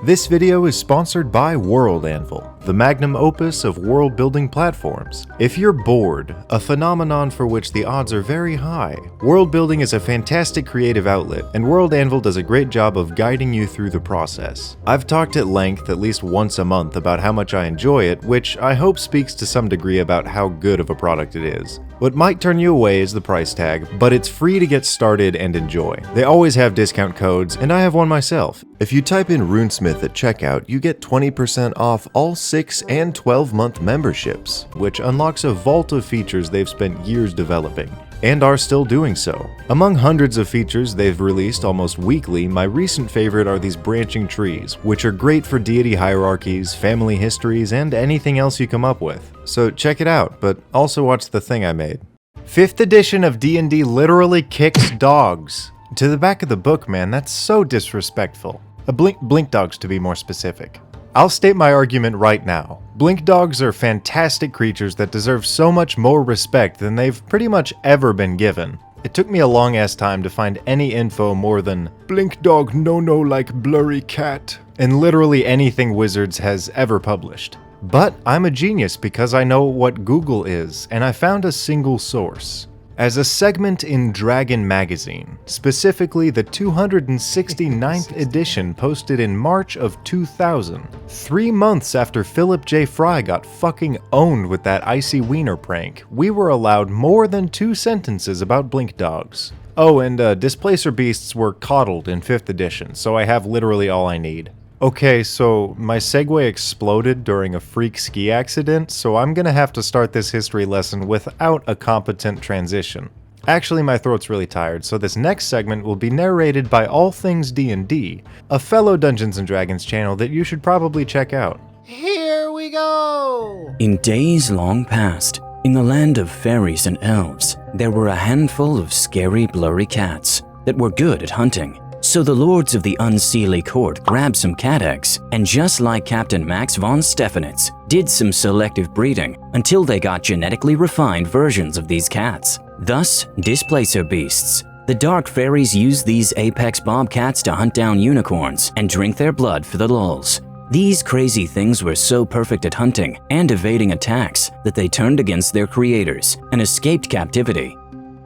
This video is sponsored by World Anvil, the magnum opus of world-building platforms. If you're bored, a phenomenon for which the odds are very high, world building is a fantastic creative outlet, and World Anvil does a great job of guiding you through the process. I've talked at length at least once a month about how much I enjoy it, which I hope speaks to some degree about how good of a product it is. What might turn you away is the price tag, but it's free to get started and enjoy. They always have discount codes, and I have one myself. If you type in RuneSmith at checkout, you get 20% off all 6 and 12-month memberships, which unlocks a vault of features they've spent years developing, and are still doing so. Among hundreds of features they've released almost weekly, my recent favorite are these branching trees, which are great for deity hierarchies, family histories, and anything else you come up with. So check it out, but also watch the thing I made. 5th edition of D&D literally kicks dogs. To the back of the book, man, that's so disrespectful. Blink dogs, to be more specific. I'll state my argument right now. Blink dogs are fantastic creatures that deserve so much more respect than they've pretty much ever been given. It took me a long ass time to find any info more than blink dog no like blurry cat in literally anything Wizards has ever published. But I'm a genius because I know what Google is, and I found a single source. As a segment in Dragon magazine, specifically the 269th edition posted in March of 2000, 3 months after Philip J. Fry got fucking owned with that icy wiener prank, we were allowed more than 2 sentences about blink dogs. Oh, and Displacer beasts were coddled in 5th edition, so I have literally all I need. Okay, so my Segway exploded during a freak ski accident, so I'm gonna have to start this history lesson without a competent transition. Actually, my throat's really tired, so this next segment will be narrated by All Things D&D, a fellow Dungeons & Dragons channel that you should probably check out. Here we go! In days long past, in the land of fairies and elves, there were a handful of scary blurry cats that were good at hunting. So the lords of the Unseelie court grabbed some cat eggs, and just like Captain Max von Stephanitz, did some selective breeding until they got genetically refined versions of these cats. Thus, Displacer beasts. The dark fairies used these apex bobcats to hunt down unicorns and drink their blood for the lulz. These crazy things were so perfect at hunting and evading attacks that they turned against their creators and escaped captivity.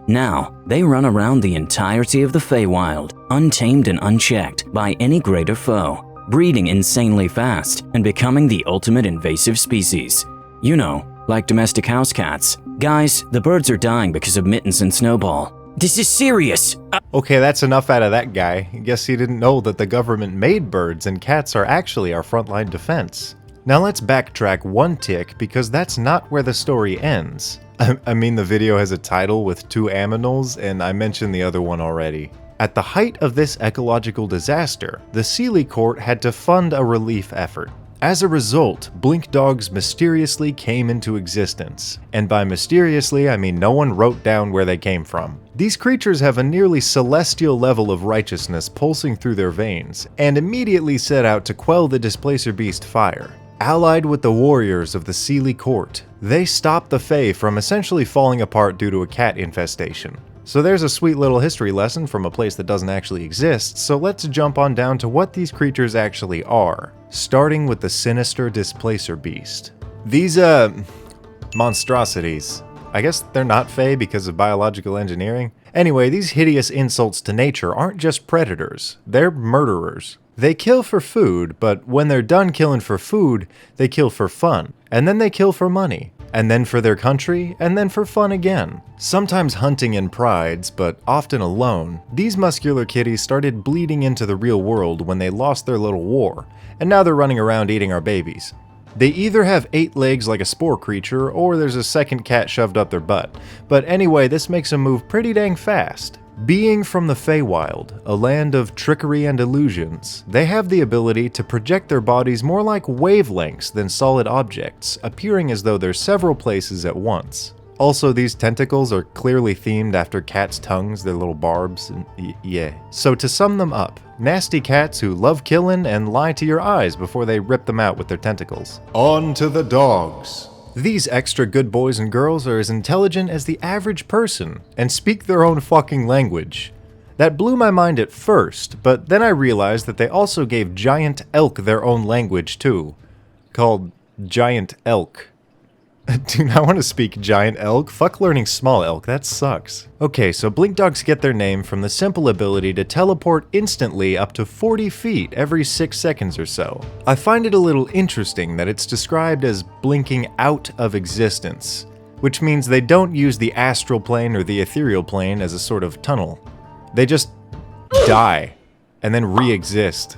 Now, they run around the entirety of the Feywild, untamed and unchecked by any greater foe, breeding insanely fast and becoming the ultimate invasive species. You know, like domestic house cats. Guys, the birds are dying because of Mittens and Snowball. This is serious! Okay, that's enough out of that guy. I guess he didn't know that the government made birds and cats are actually our frontline defense. Now let's backtrack one tick because that's not where the story ends. I mean, the video has a title with 2 aminals, and I mentioned the other one already. At the height of this ecological disaster, the Seelie court had to fund a relief effort. As a result, blink dogs mysteriously came into existence. And by mysteriously, I mean no one wrote down where they came from. These creatures have a nearly celestial level of righteousness pulsing through their veins, and immediately set out to quell the Displacer beast fire. Allied with the warriors of the Seelie court, they stopped the Fae from essentially falling apart due to a cat infestation. So there's a sweet little history lesson from a place that doesn't actually exist, so let's jump on down to what these creatures actually are, starting with the sinister Displacer beast. These, monstrosities. I guess they're not Fae because of biological engineering. Anyway, these hideous insults to nature aren't just predators, they're murderers. They kill for food, but when they're done killing for food, they kill for fun. And then they kill for money. And then for their country, and then for fun again. Sometimes hunting in prides, but often alone, these muscular kitties started bleeding into the real world when they lost their little war, and now they're running around eating our babies. They either have 8 legs like a spore creature, or there's a second cat shoved up their butt. But anyway, this makes them move pretty dang fast. Being from the Feywild, a land of trickery and illusions, they have the ability to project their bodies more like wavelengths than solid objects, appearing as though they're several places at once. Also, these tentacles are clearly themed after cats' tongues, their little barbs, and yeah. So to sum them up, nasty cats who love killing and lie to your eyes before they rip them out with their tentacles. On to the dogs. These extra good boys and girls are as intelligent as the average person and speak their own fucking language. That blew my mind at first, but then I realized that they also gave giant elk their own language too, called giant elk. Dude, I want to speak giant elk. Fuck learning small elk, that sucks. Okay, so blink dogs get their name from the simple ability to teleport instantly up to 40 feet every 6 seconds or so. I find it a little interesting that it's described as blinking out of existence, which means they don't use the astral plane or the ethereal plane as a sort of tunnel. They just die and then re-exist.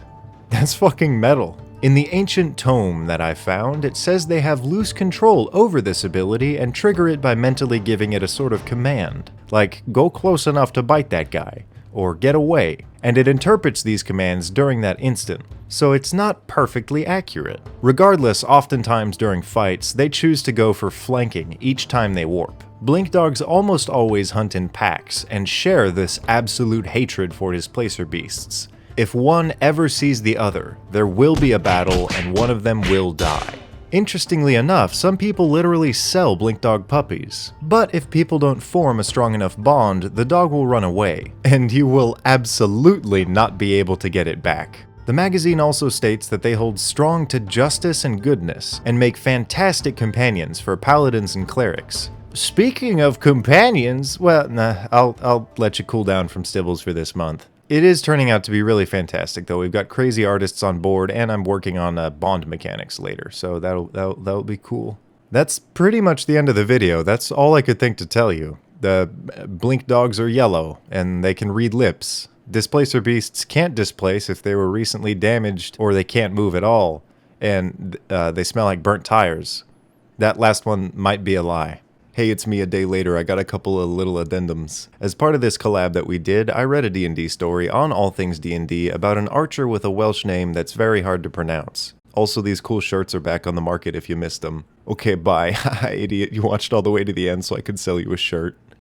That's fucking metal. In the ancient tome that I found, it says they have loose control over this ability and trigger it by mentally giving it a sort of command, like go close enough to bite that guy, or get away, and it interprets these commands during that instant, so it's not perfectly accurate. Regardless, oftentimes during fights, they choose to go for flanking each time they warp. Blink dogs almost always hunt in packs and share this absolute hatred for displacer beasts. If one ever sees the other, there will be a battle and one of them will die. Interestingly enough, some people literally sell blink dog puppies. But if people don't form a strong enough bond, the dog will run away, and you will absolutely not be able to get it back. The magazine also states that they hold strong to justice and goodness, and make fantastic companions for paladins and clerics. Speaking of companions, well, nah, I'll let you cool down from Stibbles for this month. It is turning out to be really fantastic, though. We've got crazy artists on board, and I'm working on bond mechanics later, so that'll be cool. That's pretty much the end of the video. That's all I could think to tell you. The blink dogs are yellow, and they can read lips. Displacer beasts can't displace if they were recently damaged, or they can't move at all, and they smell like burnt tires. That last one might be a lie. Hey, it's me a day later. I got a couple of little addendums. As part of this collab that we did, I read a D&D story on All Things D&D about an archer with a Welsh name that's very hard to pronounce. Also, these cool shirts are back on the market if you missed them. Okay, bye. Idiot, you watched all the way to the end so I could sell you a shirt.